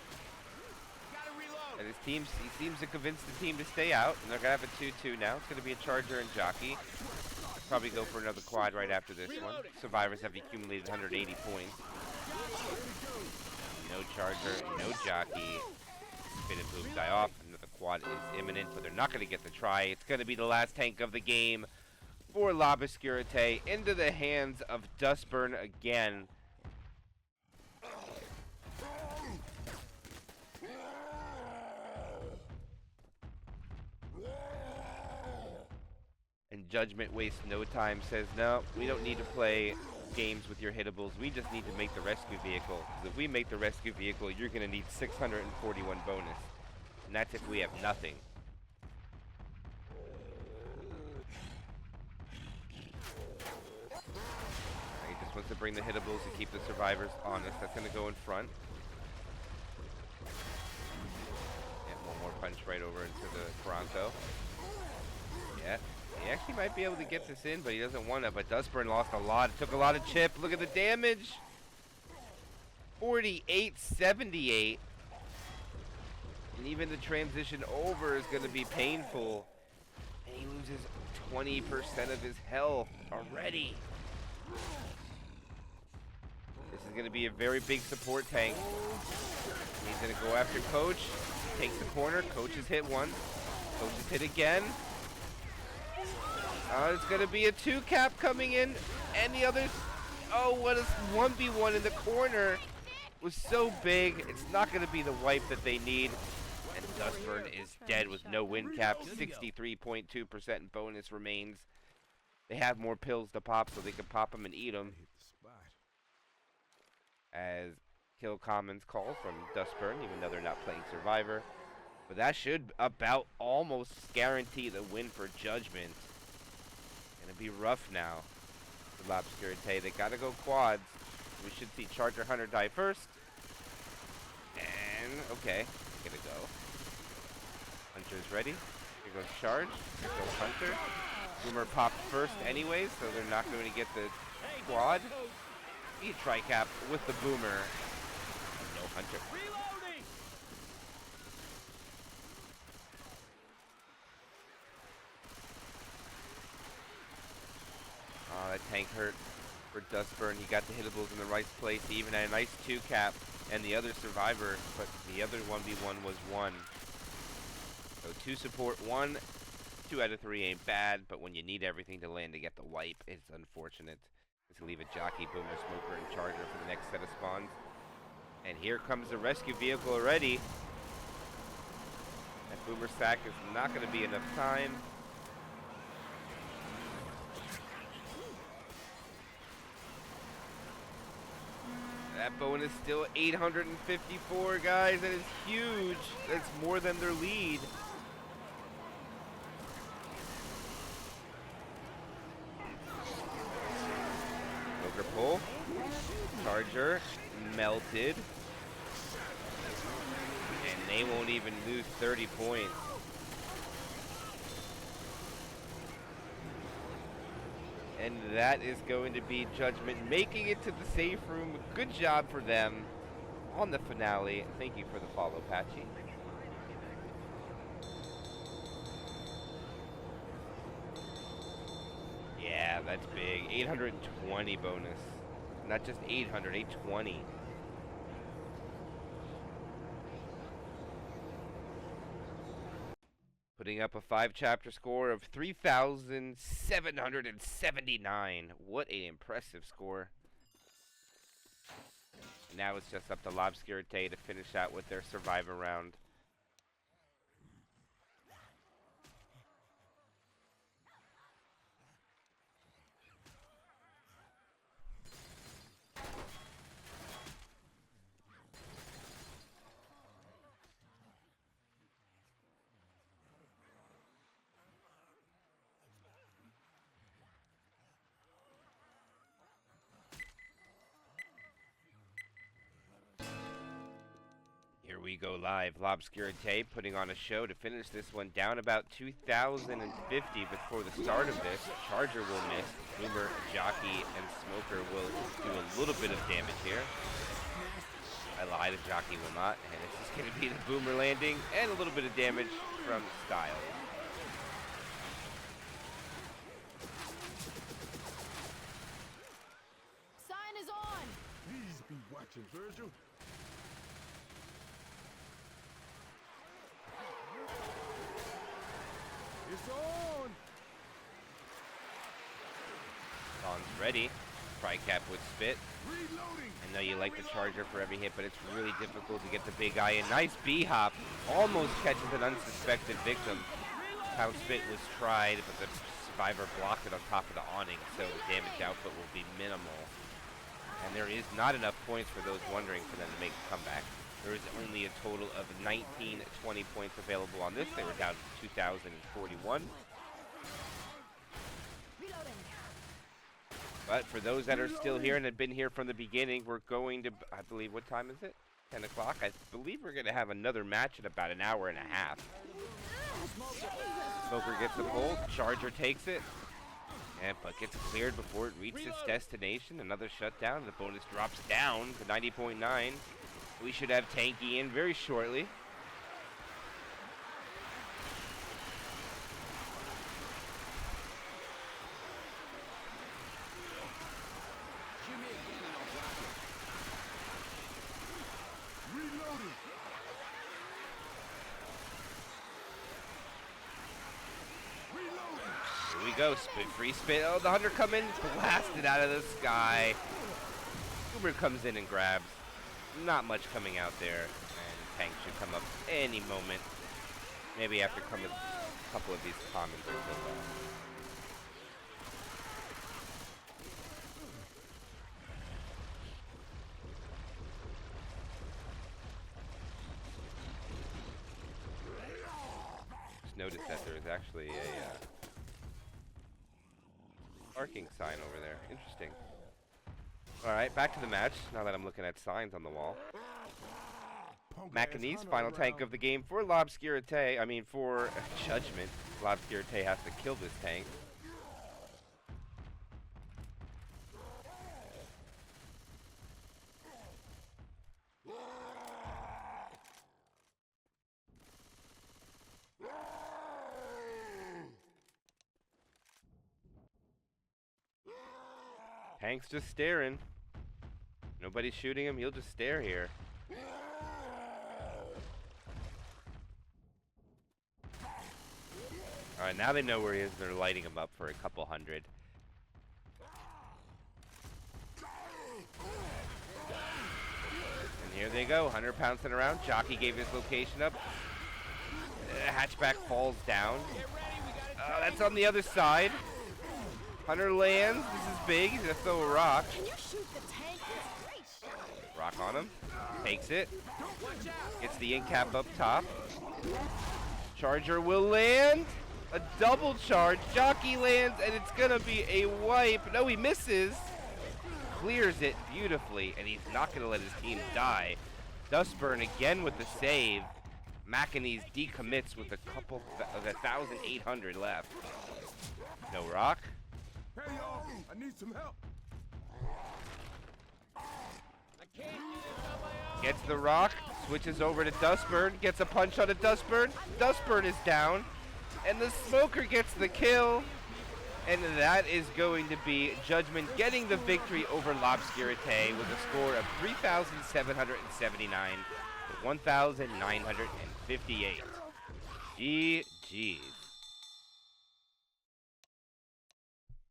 And his team, he seems to convince the team to stay out, and they're going to have a 2-2 now. It's going to be a Charger and Jockey. Probably go for another quad right after this one. Survivors have accumulated 180 points. No Charger, no Jockey. Spin and boom die off. Another quad is imminent, but they're not going to get the try. It's going to be the last tank of the game for L'Obscurité into the hands of Dustburn again. And Judgment wastes no time, says, no, we don't need to play games with your hittables. We just need to make the rescue vehicle. Because if we make the rescue vehicle, you're going to need 641 bonus. And that's if we have nothing. He just wants to bring the hittables to keep the survivors honest. That's going to go in front. And one more punch right over into the Bronco. Yeah. He actually might be able to get this in, but he doesn't want to. But Dustburn lost a lot. It took a lot of chip. Look at the damage. 48-78. And even the transition over is going to be painful. And he loses 20% of his health already. This is going to be a very big support tank. He's going to go after Coach. Takes the corner. Coach has hit one. Coach has hit again. It's going to be a 2-cap coming in, and the others, oh, what a 1v1 in the corner was so big. It's not going to be the wipe that they need, and Dustburn is dead with no win cap. 63.2% bonus remains. They have more pills to pop, so they can pop them and eat them. As Kill Commons call from Dustburn, even though they're not playing Survivor. But that should about almost guarantee the win for Judgment. Gonna be rough now for L'Obscurité. They gotta go quads. We should see Charger Hunter die first. And okay, gonna go. Hunter's ready. Here goes Charge. Here goes Hunter. Boomer popped first anyways, so they're not going to get the quad. He tri-cap with the Boomer. No Hunter. Oh, that tank hurt for Dustburn. He got the hittables in the right place. He even had a nice 2-cap and the other survivor, but the other 1v1 was 1. So 2 support, 1, 2 out of 3 ain't bad, but when you need everything to land to get the wipe, it's unfortunate. Let's leave a Jockey, Boomer, Smoker, and Charger for the next set of spawns. And here comes the rescue vehicle already. That Boomer stack is not going to be enough time. That bonus still 854, guys. That is huge. That's more than their lead. Joker pull. Charger melted. And they won't even lose 30 points. And that is going to be Judgment making it to the safe room. Good job for them on the finale. Thank you for the follow, Patchy. that's big. 820 bonus. Not just 800, 820. Putting up a 5-chapter score of 3,779. What an impressive score. Now it's just up to Lobscurite to finish out with their Survivor round. Here we go live. Lobscurite putting on a show to finish this one down about 2,050 before the start of this. Charger will miss. Boomer, Jockey, and Smoker will do a little bit of damage here. I lied, a Jockey will not. And it's just going to be the Boomer landing and a little bit of damage from Styles. Sign is on! Please be watching, Virgil. It's on! Dawn's ready. Tricap with Spit. Reloading! I know you like the Charger for every hit, but it's really difficult to get the big guy in. Nice B-hop. Almost catches an unsuspected victim. Pound Spit was tried, but the Survivor blocked it on top of the awning, so damage output will be minimal. And there is not enough points for those wondering for them to make a comeback. There is only a total of 1920 points available on this. They were down to 2,041. But for those that are still here and have been here from the beginning, we're going to, I believe, what time is it? 10 o'clock? I believe we're going to have another match in about an hour and a half. Smoker gets the pull. Charger takes it. But gets cleared before it reaches its destination. Another shutdown. The bonus drops down to 90.9. We should have Tanky in very shortly. Reloading! Here we go. Spit, free spit. Oh, the Hunter come in. Blasted out of the sky. Uber comes in and grabs. Not much coming out there, and Tank should come up any moment. Maybe after a couple of these commons or so. Just noticed that there is actually a parking sign over there. Interesting. Alright, back to the match, now that I'm looking at signs on the wall. Macanese, final tank of the game for Lobscurite. I mean, for Judgment. Lobscurite has to kill this tank. Tank's just staring. Nobody's shooting him, he'll just stare here. Alright, now they know where he is. They're lighting him up for a couple hundred. And here they go. Hunter pouncing around. Jockey gave his location up. Hatchback falls down. That's on the other side. Hunter lands. This is big. He's going to throw a rock. Can you shoot the tank? Great shot. Rock on him. Takes it. Gets the in cap up top. Charger will land. A double charge. Jockey lands, and it's going to be a wipe. No, he misses. Clears it beautifully, and he's not going to let his team die. Dustburn again with the save. Macanese decommits with a couple of 1,800 left. No rock. Hey, y'all, I need some help. Gets the rock, switches over to Dustburn, gets a punch on a Dustburn. Dustburn is down, and the Smoker gets the kill. And that is going to be Judgment getting the victory over L'Obscurité with a score of 3,779 to 1,958. GG's.